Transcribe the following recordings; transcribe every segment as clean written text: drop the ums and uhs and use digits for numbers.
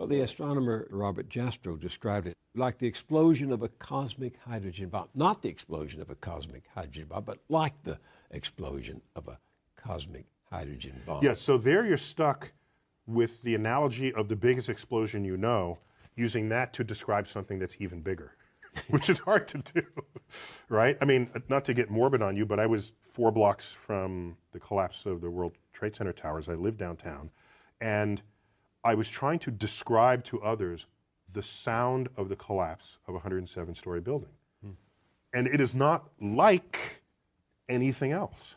Well, the astronomer Robert Jastrow described it like the explosion of a cosmic hydrogen bomb. Not the explosion of a cosmic hydrogen bomb, but like the explosion of a cosmic hydrogen bomb. Yeah, so there you're stuck with the analogy of the biggest explosion you know, using that to describe something that's even bigger, which is hard to do, right? I mean, not to get morbid on you, but I was 4 blocks from the collapse of the World Trade Center towers. I live downtown, and I was trying to describe to others the sound of the collapse of a 107-story building. And it is not like anything else.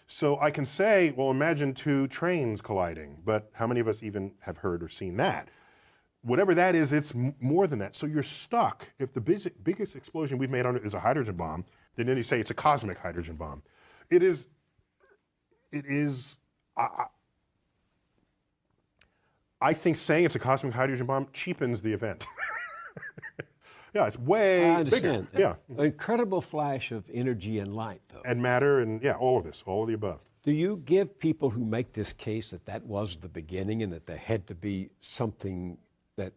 So I can say, well, imagine 2 trains colliding, but how many of us even have heard or seen that? Whatever that is, it's more than that. So you're stuck. If the biggest explosion we've made on it is a hydrogen bomb, then you say it's a cosmic hydrogen bomb. It is, I think saying it's a cosmic hydrogen bomb cheapens the event. Yeah, it's way I understand. bigger. Yeah. An incredible flash of energy and light, though. And matter and, yeah, all of this, all of the above. Do you give people who make this case that that was the beginning and that there had to be something that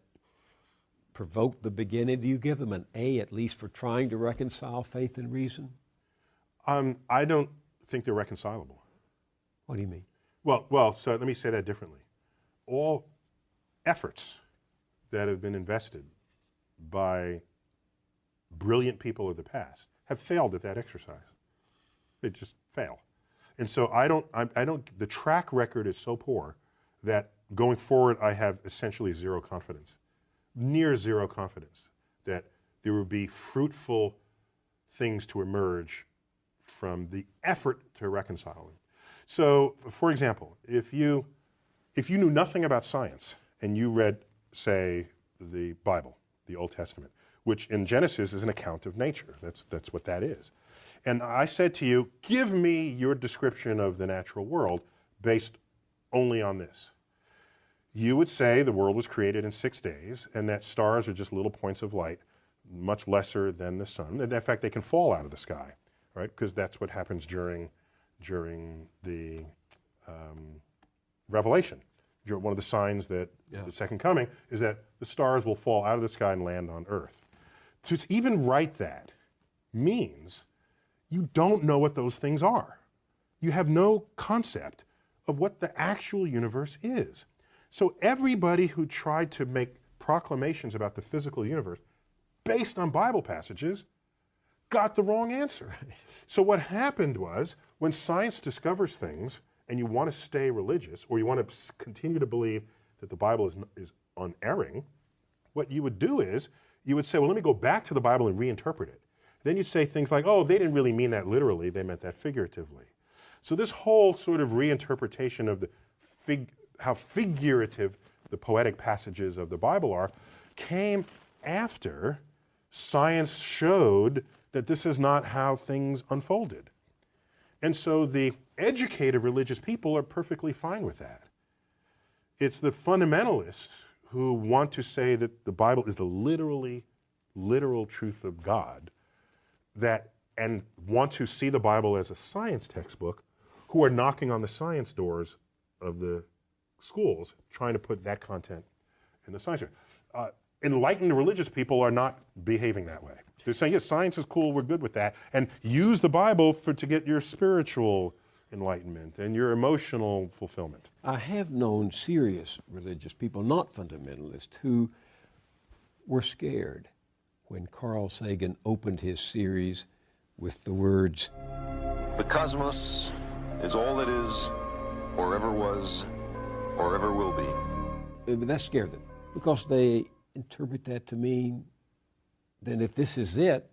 provoked the beginning, do you give them an A at least for trying to reconcile faith and reason? I don't think they're reconcilable. What do you mean? Well, so let me say that differently. All efforts that have been invested by brilliant people of the past have failed at that exercise. They just fail. And so the track record is so poor that going forward I have essentially zero confidence, near zero confidence that there will be fruitful things to emerge from the effort to reconcile them. So, for example, if you knew nothing about science and you read, say, the Bible, the Old Testament, which in Genesis is an account of nature. That's what that is. And I said to you, give me your description of the natural world based only on this. You would say the world was created in 6 days and that stars are just little points of light, much lesser than the sun. And in fact, they can fall out of the sky, right? Because that's what happens during the Revelation. One of the signs that the second coming is that the stars will fall out of the sky and land on earth. So to even write that means you don't know what those things are. You have no concept of what the actual universe is. So everybody who tried to make proclamations about the physical universe based on Bible passages got the wrong answer. So what happened was when science discovers things and you want to stay religious or you want to continue to believe that the Bible is unerring, what you would do is you would say, well, let me go back to the Bible and reinterpret it. Then you'd say things like, oh, they didn't really mean that literally, they meant that figuratively. So this whole sort of reinterpretation of how figurative the poetic passages of the Bible are came after science showed that this is not how things unfolded. And so the educated religious people are perfectly fine with that. It's the fundamentalists who want to say that the Bible is the literal truth of God and want to see the Bible as a science textbook who are knocking on the science doors of the schools trying to put that content in the science. Enlightened religious people are not behaving that way. They're saying, yes, science is cool, we're good with that, and use the Bible to get your spiritual enlightenment and your emotional fulfillment. I have known serious religious people, not fundamentalists, who were scared when Carl Sagan opened his series with the words, "The cosmos is all that is, or ever was, or ever will be." That scared them because they interpret that to mean then if this is it,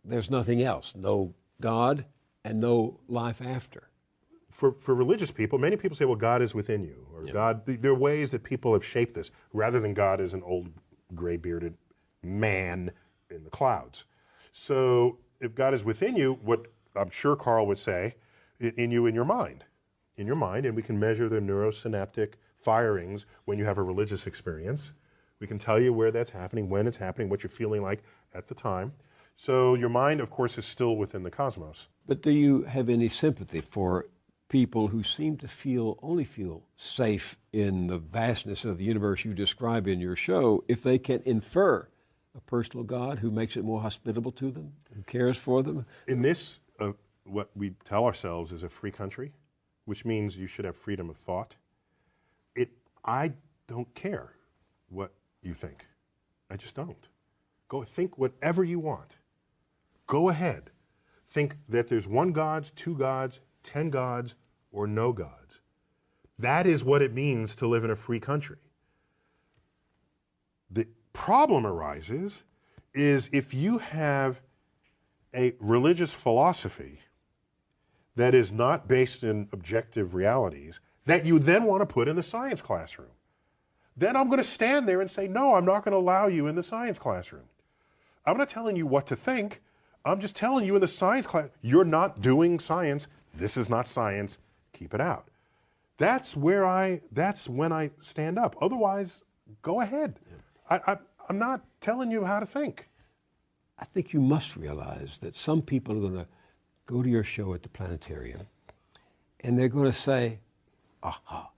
there's nothing else, no God and no life after. For religious people, many people say, well, God is within you, or God, there are ways that people have shaped this, rather than God as an old gray-bearded man in the clouds. So if God is within you, what I'm sure Carl would say, in your mind, and we can measure the neurosynaptic firings when you have a religious experience. We can tell you where that's happening, when it's happening, what you're feeling like at the time. So your mind, of course, is still within the cosmos. But do you have any sympathy for people who seem to only feel safe in the vastness of the universe you describe in your show if they can infer a personal God who makes it more hospitable to them, who cares for them. In this, what we tell ourselves is a free country, which means you should have freedom of thought. I don't care what you think. I just don't. Go think whatever you want. Go ahead. Think that there's one God, two gods, 10 gods, or no gods. That is what it means to live in a free country. The problem arises is if you have a religious philosophy that is not based in objective realities that you then want to put in the science classroom. Then I'm going to stand there and say, no, I'm not going to allow you in the science classroom. I'm not telling you what to think. I'm just telling you in the science class, you're not doing science. This is not science. Keep it out. That's when I stand up. Otherwise, go ahead. I'm not telling you how to think. I think you must realize that some people are going to go to your show at the planetarium and they're going to say, aha,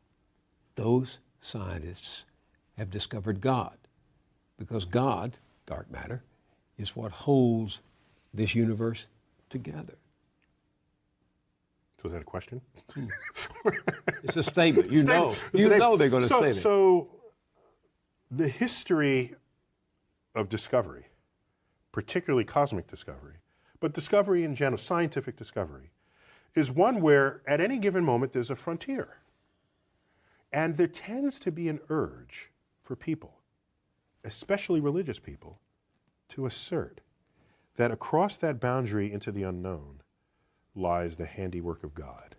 those scientists have discovered God, because God, dark matter, is what holds this universe together. So is that a question? It's a statement. You know they're going to say that. So the history of discovery, particularly cosmic discovery, but discovery in general, scientific discovery, is one where at any given moment there's a frontier. And there tends to be an urge for people, especially religious people, to assert that across that boundary into the unknown lies the handiwork of God.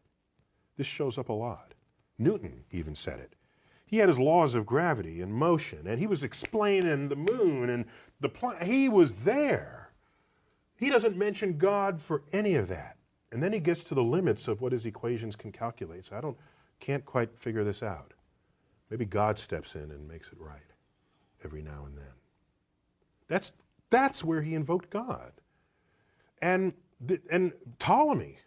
This shows up a lot. Newton even said it. He had his laws of gravity and motion, and he was explaining the moon and the planet. He was there. He doesn't mention God for any of that. And then he gets to the limits of what his equations can calculate. So can't quite figure this out. Maybe God steps in and makes it right every now and then. That's where he invoked God. And Ptolemy,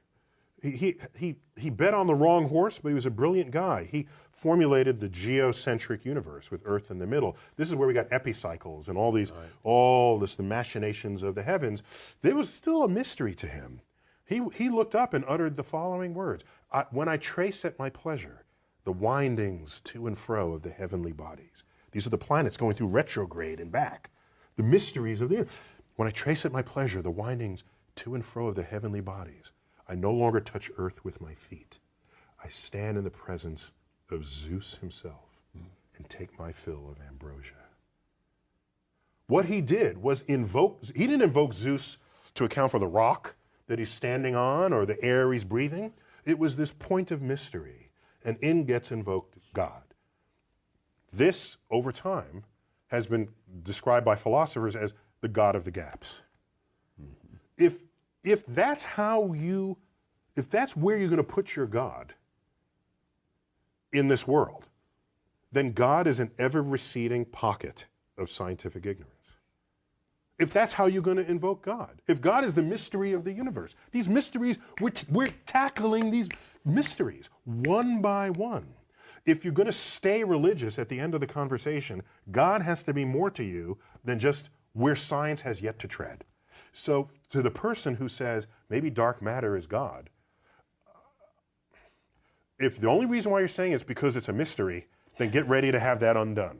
he bet on the wrong horse, but he was a brilliant guy. He formulated the geocentric universe with Earth in the middle. This is where we got epicycles and the machinations of the heavens. There was still a mystery to him. He looked up and uttered the following words. When I trace at my pleasure the windings to and fro of the heavenly bodies. These are the planets going through retrograde and back. The mysteries of the earth. When I trace at my pleasure the windings to and fro of the heavenly bodies, I no longer touch earth with my feet. I stand in the presence of Zeus himself and take my fill of ambrosia. What he did was he didn't invoke Zeus to account for the rock that he's standing on or the air he's breathing. It was this point of mystery, and in gets invoked God. This, over time, has been described by philosophers as the God of the gaps. Mm-hmm. If that's where you're going to put your God in this world, then God is an ever-receding pocket of scientific ignorance. If that's how you're going to invoke God. If God is the mystery of the universe. These mysteries, we're tackling these mysteries one by one. If you're going to stay religious at the end of the conversation, God has to be more to you than just where science has yet to tread. So to the person who says, maybe dark matter is God, if the only reason why you're saying it's because it's a mystery, then get ready to have that undone.